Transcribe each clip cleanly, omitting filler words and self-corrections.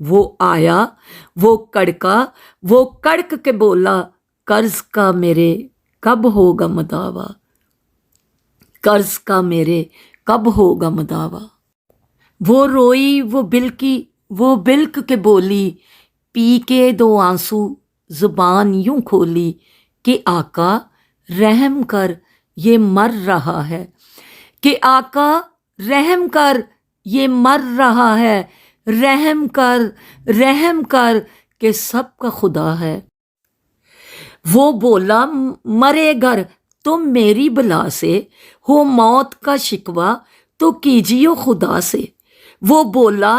وہ آیا، وہ کڑک کے بولا، قرض کا میرے کب ہوگا مداوا، قرض کا میرے کب ہوگا مداوا۔ وہ روئی، وہ بلک کے بولی، پی کے 2 آنسو زبان یوں کھولی، کہ آقا رحم کر یہ مر رہا ہے، کہ آقا رحم کر یہ مر رہا ہے، رحم کر کہ سب کا خدا ہے۔ وہ بولا، مرے گر تم میری بلا سے، ہو موت کا شکوہ تو کیجیو خدا سے۔ وہ بولا،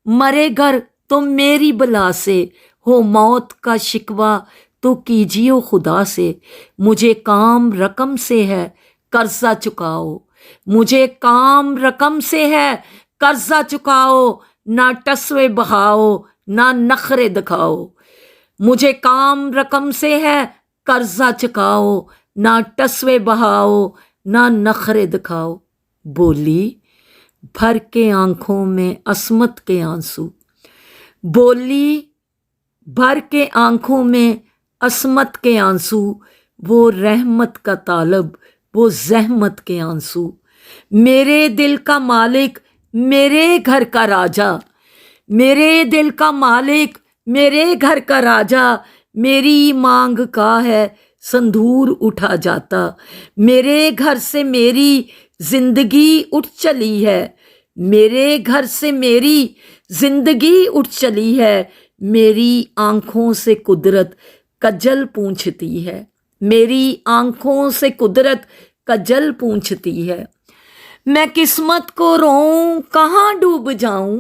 مرے گر تم میری بلا سے، ہو موت کا شکوہ تو کیجیو خدا سے۔ مجھے کام رقم سے ہے قرضہ چکاؤ، مجھے کام رقم سے ہے قرضہ چکاؤ، نہ ٹسوے بہاؤ نہ نخرے دکھاؤ۔ مجھے کام رقم سے ہے قرضہ چکاؤ، نہ ٹسوے بہاؤ نہ نخرے دکھاؤ۔ بولی، بھر کے آنکھوں میں عصمت کے آنسو، بولی بھر کے آنکھوں میں عصمت کے آنسو، وہ رحمت کا طالب وہ زحمت کے آنسو۔ میرے دل کا مالک میرے گھر کا راجا، میرے دل کا مالک میرے گھر کا راجا، میری مانگ کا ہے سندور اٹھا جاتا۔ میرے گھر سے میری زندگی اٹھ چلی ہے، میرے گھر سے میری زندگی اٹھ چلی ہے، میری آنکھوں سے قدرت کجل پونچھتی ہے، میری آنکھوں سے قدرت کجل پونچھتی ہے۔ میں قسمت کو روں کہاں ڈوب جاؤں،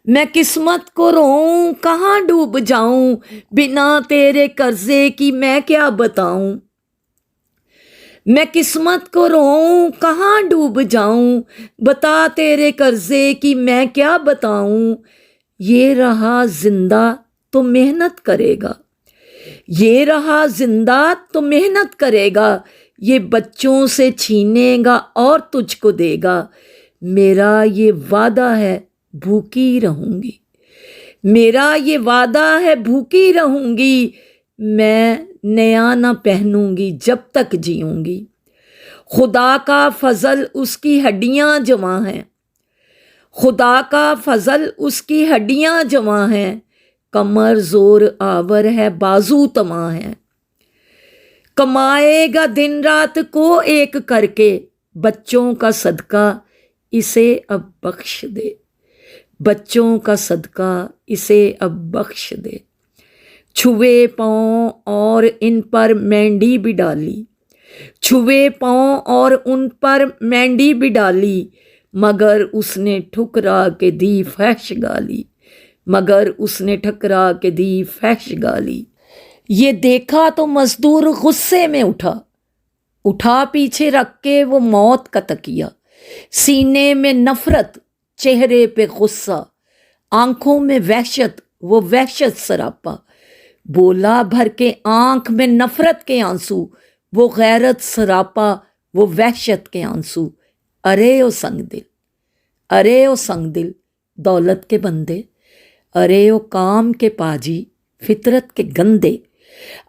میں قسمت کو روں کہاں ڈوب جاؤں، بنا تیرے قرضے کی میں کیا بتاؤں۔ میں قسمت کو روں کہاں ڈوب جاؤں، بتا تیرے قرضے کی میں کیا بتاؤں۔ یہ رہا زندہ تو محنت کرے گا، یہ رہا زندہ تو محنت کرے گا، یہ بچوں سے چھینے گا اور تجھ کو دے گا۔ میرا یہ وعدہ ہے بھوکی رہوں گی، میرا یہ وعدہ ہے بھوکی رہوں گی، میں نیا نہ پہنوں گی جب تک جیوں گی۔ خدا کا فضل اس کی ہڈیاں جواں ہیں، خدا کا فضل اس کی ہڈیاں جواں ہیں، کمر زور آور ہے بازو تواں ہے۔ کمائے گا دن رات کو ایک کر کے، بچوں کا صدقہ اسے اب بخش دے، بچوں کا صدقہ اسے اب بخش دے۔ چھوے پاؤں اور ان پر مینڈی بھی ڈالی، چھوے پاؤں اور ان پر مینڈی بھی ڈالی، مگر اس نے ٹھکرا کے دی فحش گالی، مگر اس نے ٹھکرا کے دی فحش گالی۔ یہ دیکھا تو مزدور غصے میں اٹھا پیچھے رکھ کے وہ موت کا تکیہ، سینے میں نفرت چہرے پہ غصہ، آنکھوں میں وحشت وہ وحشت سراپا۔ بولا، بھر کے آنکھ میں نفرت کے آنسو، وہ غیرت سراپا وہ وحشت کے آنسو۔ ارے او سنگ دل، ارے او سنگ دل دولت کے بندے، ارے او کام کے پاجی فطرت کے گندے،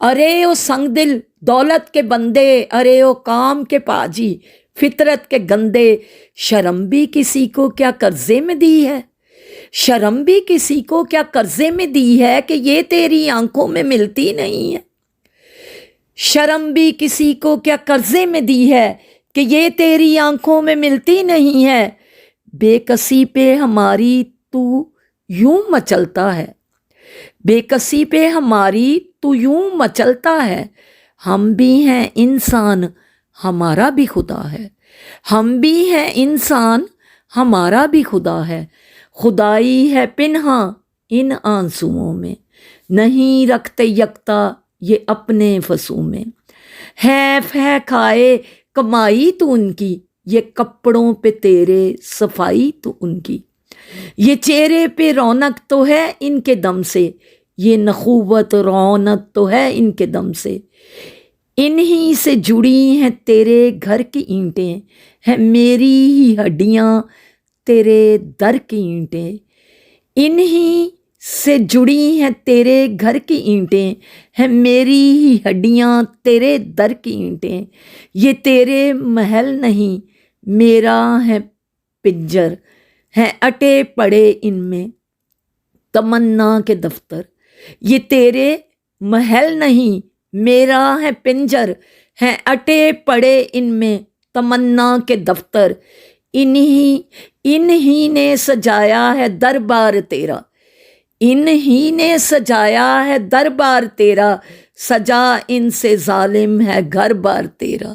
ارے او سنگ دل دولت کے بندے، ارے او کام کے پاجی فطرت کے گندے۔ شرم بھی کسی کو کیا قرضے میں دی ہے، شرم بھی کسی کو کیا قرضے میں دی ہے، کہ یہ تیری آنکھوں میں ملتی نہیں ہے، شرم بھی کسی کو کیا قرضے میں دی ہے، کہ یہ تیری آنکھوں میں ملتی نہیں ہے۔ بے کسی پہ ہماری تو یوں مچلتا ہے، بے کسی پہ ہماری تو یوں مچلتا ہے، ہم بھی ہیں انسان ہمارا بھی خدا ہے، ہم بھی ہیں انسان ہمارا بھی خدا ہے۔ خدائی ہے پنہاں ان آنسوؤں میں، نہیں رکھتے یکتا یہ اپنے فسوں میں۔ حیف ہے کھائے کمائی تو ان کی، یہ کپڑوں پہ تیرے صفائی تو ان کی۔ یہ چہرے پہ رونق تو ہے ان کے دم سے، یہ نخوت رونق تو ہے ان کے دم سے۔ انہی سے جڑی ہیں تیرے گھر کی اینٹیں، ہیں میری ہی ہڈیاں تیرے در کی اینٹیں۔ انہی سے جڑی ہیں تیرے گھر کی اینٹیں، ہیں میری ہی ہڈیاں تیرے در کی اینٹیں، یہ تیرے محل نہیں میرا ہے پنجر، ہیں اٹے پڑے ان میں تمنا کے دفتر، یہ تیرے محل نہیں میرا ہے پنجر، ہیں اٹے پڑے ان میں تمنا کے دفتر، انہی نے سجایا ہے دربار تیرا، انہی نے سجایا ہے دربار تیرا، سجا ان سے ظالم ہے گھر بار تیرا،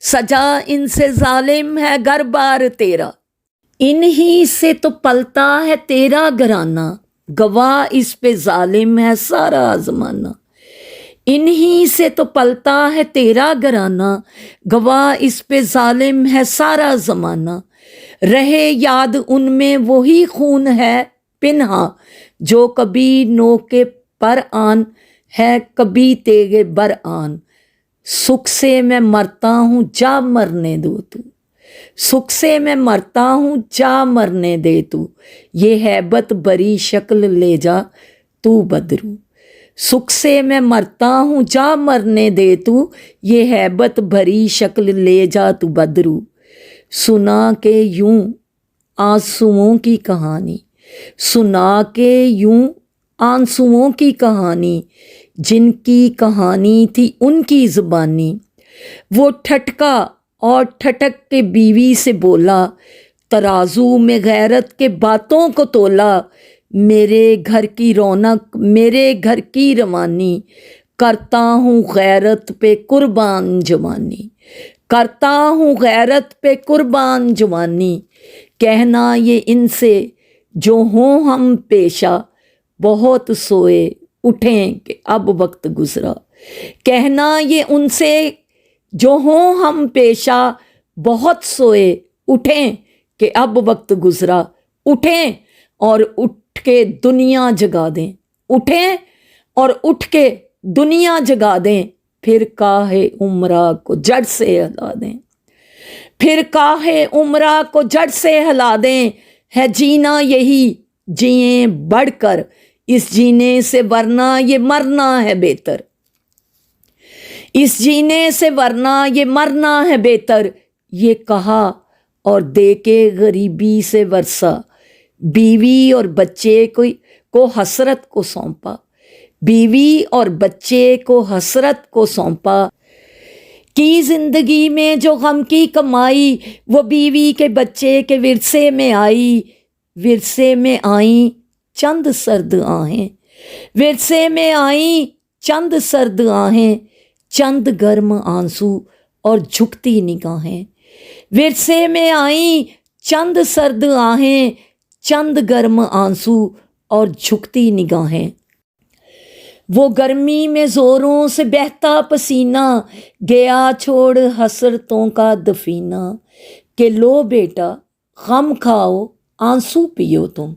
سجا ان سے ظالم ہے گھر بار تیرا، انہی سے تو پلتا ہے تیرا گھرانہ، گواہ اس پہ ظالم ہے سارا زمانہ، انہی سے تو پلتا ہے تیرا گھرانہ، گواہ اس پہ ظالم ہے سارا زمانہ، رہے یاد ان میں وہی خون ہے پنہا، جو کبھی نوکے پر آن ہے کبھی تیغے بر آن، سکھ سے میں مرتا ہوں جا مرنے دو تو، سکھ سے میں مرتا ہوں جا مرنے دے تو، یہ ہیبت بری شکل لے جا تو بدرو، سکھ سے میں مرتا ہوں جا مرنے دے تو، یہ ہیبت بھری شکل لے جا تو بدرو، سنا کے یوں آنسوؤں کی کہانی، سنا کے یوں آنسوؤں کی کہانی، جن کی کہانی تھی ان کی زبانی، وہ ٹھٹکا اور ٹھٹک کے بیوی سے بولا، ترازو میں غیرت کے باتوں کو تولا، میرے گھر کی رونق میرے گھر کی روانی، کرتا ہوں غیرت پہ قربان جوانی، کرتا ہوں غیرت پہ قربان جوانی، کہنا یہ ان سے جو ہوں ہم پیشہ، بہت سوئے اٹھیں کہ اب وقت گزرا، کہنا یہ ان سے جو ہوں ہم پیشہ، بہت سوئے اٹھیں کہ اب وقت گزرا، اٹھیں اور اٹھ کے دنیا جگا دیں، اٹھیں اور اٹھ کے دنیا جگا دیں، پھر کاہے عمرہ کو جڑ سے ہلا دیں، پھر کاہے عمرہ کو جڑ سے ہلا دیں، ہے جینا یہی جئیں بڑھ کر اس جینے سے، ورنہ یہ مرنا ہے بہتر، اس جینے سے ورنہ یہ مرنا ہے بہتر، یہ کہا اور دے کے غریبی سے ورثہ، بیوی اور بچے کو حسرت کو سونپا، بیوی اور بچے کو حسرت کو سونپا، کی زندگی میں جو غم کی کمائی، وہ بیوی کے بچے کے ورثے میں آئی، ورثے میں آئیں چند سرد آہیں، ورثے میں آئیں چند سرد آہیں، چند گرم آنسو اور جھکتی نگاہیں، ورثے میں آئیں چند سرد آہیں، چند گرم آنسو اور جھکتی نگاہیں، وہ گرمی میں زوروں سے بہتا پسینہ، گیا چھوڑ حسرتوں کا دفینہ، کہ لو بیٹا غم کھاؤ آنسو پیو تم،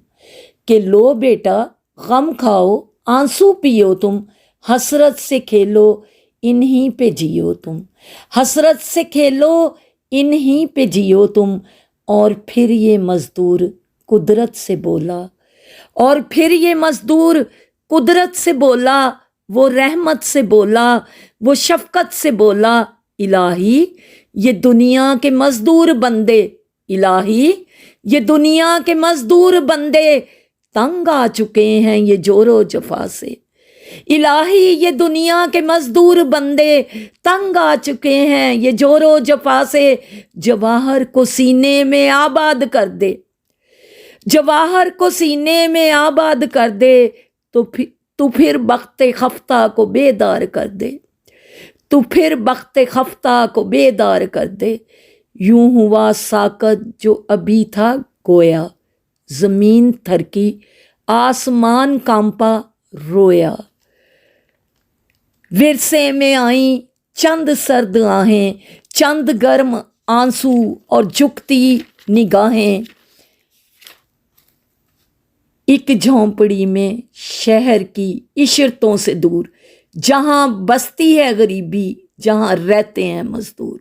کہ لو بیٹا غم کھاؤ آنسو پیو تم، حسرت سے کھیلو انہی پہ جیو تم، حسرت سے کھیلو انہی پہ جیو تم، اور پھر یہ مزدور قدرت سے بولا، اور پھر یہ مزدور قدرت سے بولا، وہ رحمت سے بولا، وہ شفقت سے بولا، الہی یہ دنیا کے مزدور بندے، الہی یہ دنیا کے مزدور بندے تنگ آ چکے ہیں یہ جور و جفا سے، الہی یہ دنیا کے مزدور بندے تنگ آ چکے ہیں یہ جور و جفا سے، جواہر کو سینے میں آباد کر دے، جواہر کو سینے میں آباد کر دے، تو پھر بخت خفتہ کو بیدار کر دے، تو پھر بخت خفتہ کو بیدار کر دے، یوں ہوا ساکت جو ابھی تھا گویا، زمین تھرکی آسمان کانپا رویا، ورثے میں آئیں چند سرد آہیں، چند گرم آنسو اور جھکتی نگاہیں، ایک جھونپڑی میں شہر کی عشرتوں سے دور، جہاں بستی ہے غریبی، جہاں رہتے ہیں مزدور۔